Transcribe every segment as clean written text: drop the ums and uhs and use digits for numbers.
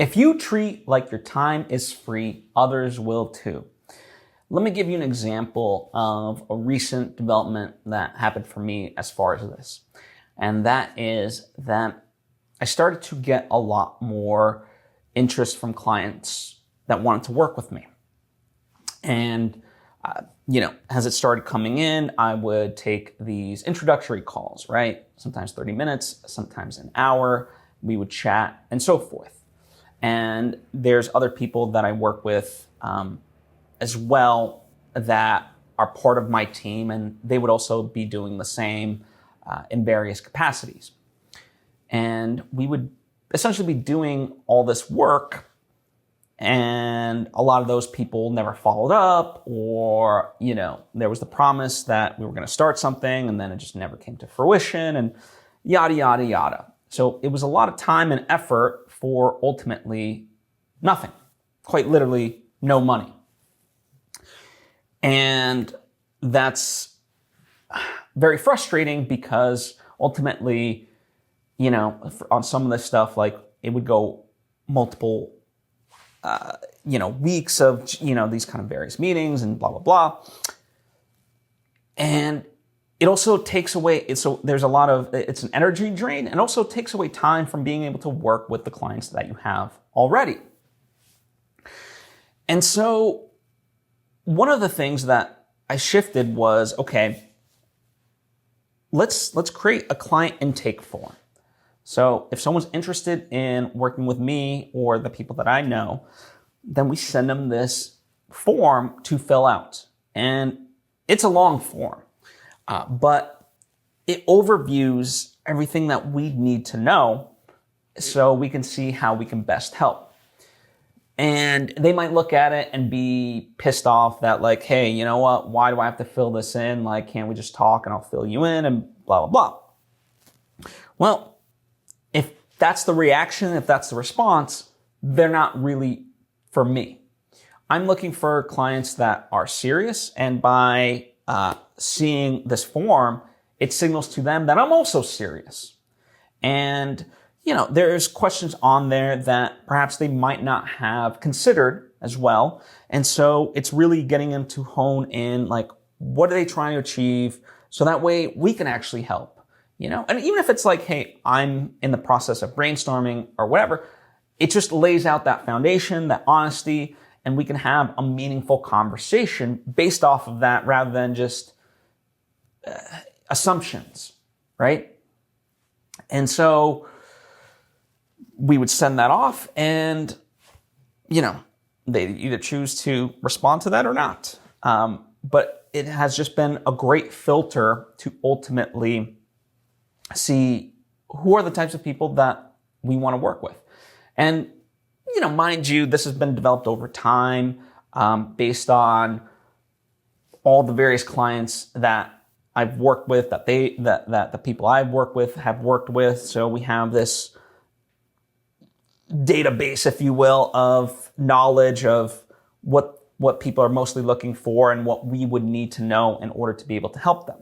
If you treat like your time is free, others will too. Let me give you an example of a recent development that happened for me as far as this. And that is that I started to get a lot more interest from clients that wanted to work with me. And, as it started coming in, I would take these introductory calls, right? Sometimes 30 minutes, sometimes an hour. We would chat and so forth. And there's other people that I work with as well that are part of my team, and they would also be doing the same in various capacities. And we would essentially be doing all this work, and a lot of those people never followed up, or, there was the promise that we were going to start something and then it just never came to fruition, and yada, yada, yada. So it was a lot of time and effort for ultimately nothing, quite literally no money. And that's very frustrating because ultimately, on some of this stuff, like it would go multiple, weeks of, these kind of various meetings and blah, blah, blah. And it also takes away, so there's a lot of, it's an energy drain, and also takes away time from being able to work with the clients that you have already. And so one of the things that I shifted was, okay, let's create a client intake form. So if someone's interested in working with me or the people that I know, then we send them this form to fill out. And it's a long form, but it overviews everything that we need to know so we can see how we can best help. And they might look at it and be pissed off that, like, hey, you know what? Why do I have to fill this in? Like, can't we just talk and I'll fill you in and blah, blah, blah. Well, if that's the reaction, if that's the response, they're not really for me. I'm looking for clients that are serious, and by seeing this form, it signals to them that I'm also serious. And, there's questions on there that perhaps they might not have considered as well. And so it's really getting them to hone in, like, what are they trying to achieve? So that way we can actually help, and even if it's like, hey, I'm in the process of brainstorming or whatever, it just lays out that foundation, that honesty, and we can have a meaningful conversation based off of that rather than just assumptions, right? And so we would send that off, and, they either choose to respond to that or not. But it has just been a great filter to ultimately see who are the types of people that we want to work with. And, mind you, this has been developed over time, based on all the various clients that I've worked with, that the people I've worked with have worked with. So we have this database, if you will, of knowledge of what people are mostly looking for and what we would need to know in order to be able to help them.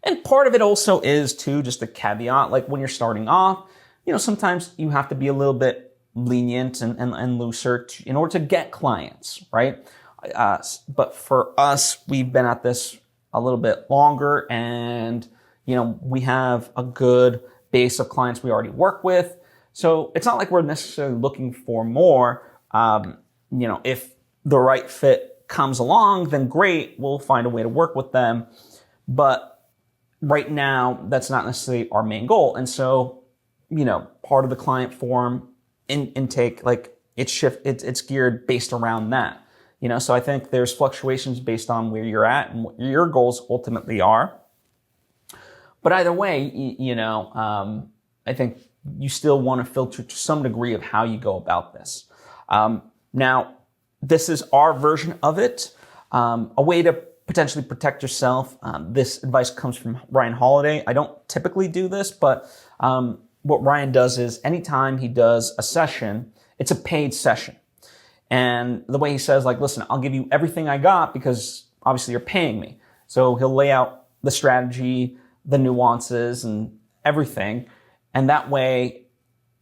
And part of it also is, too, just a caveat, like when you're starting off, sometimes you have to be a little bit lenient and looser in order to get clients, right? But for us, we've been at this a little bit longer, and, we have a good base of clients we already work with. So it's not like we're necessarily looking for more. If the right fit comes along, then great, we'll find a way to work with them. But right now, that's not necessarily our main goal. And so, part of the client form intake, like it's geared based around that. So I think there's fluctuations based on where you're at and what your goals ultimately are. But either way, I think you still want to filter to some degree of how you go about this. Now, this is our version of it, a way to potentially protect yourself. This advice comes from Ryan Holiday. I don't typically do this, but what Ryan does is anytime he does a session, it's a paid session. And the way he says, like, listen, I'll give you everything I got because obviously you're paying me. So he'll lay out the strategy, the nuances, and everything. And that way,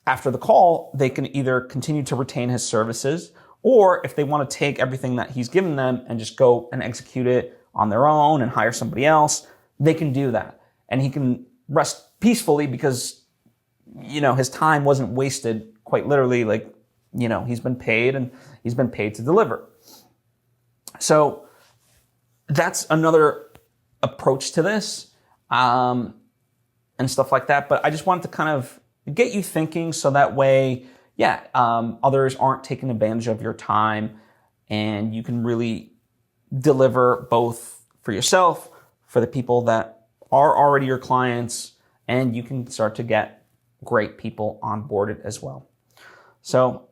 after the call, they can either continue to retain his services, or if they want to take everything that he's given them and just go and execute it on their own and hire somebody else, they can do that. And he can rest peacefully because, his time wasn't wasted, quite literally. Like, he's been paid, and he's been paid to deliver. So that's another approach to this, and stuff like that. But I just wanted to kind of get you thinking, so that way, others aren't taking advantage of your time, and you can really deliver both for yourself, for the people that are already your clients, and you can start to get great people onboarded as well. So,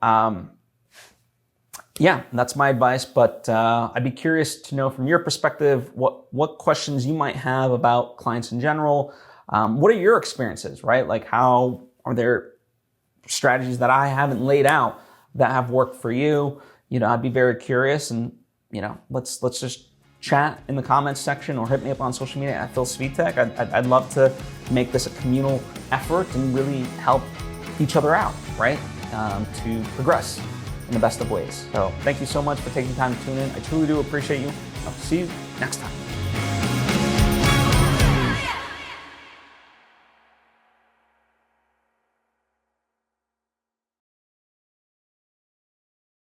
that's my advice, but I'd be curious to know from your perspective what questions you might have about clients in general. What are your experiences, right? Like, how are there strategies that I haven't laid out that have worked for you? I'd be very curious, and let's just chat in the comments section, or hit me up on social media at Phil Svitek. I'd love to make this a communal effort and really help each other out, right? To progress in the best of ways. So thank you so much for taking time to tune in. I truly do appreciate you. I'll see you next time.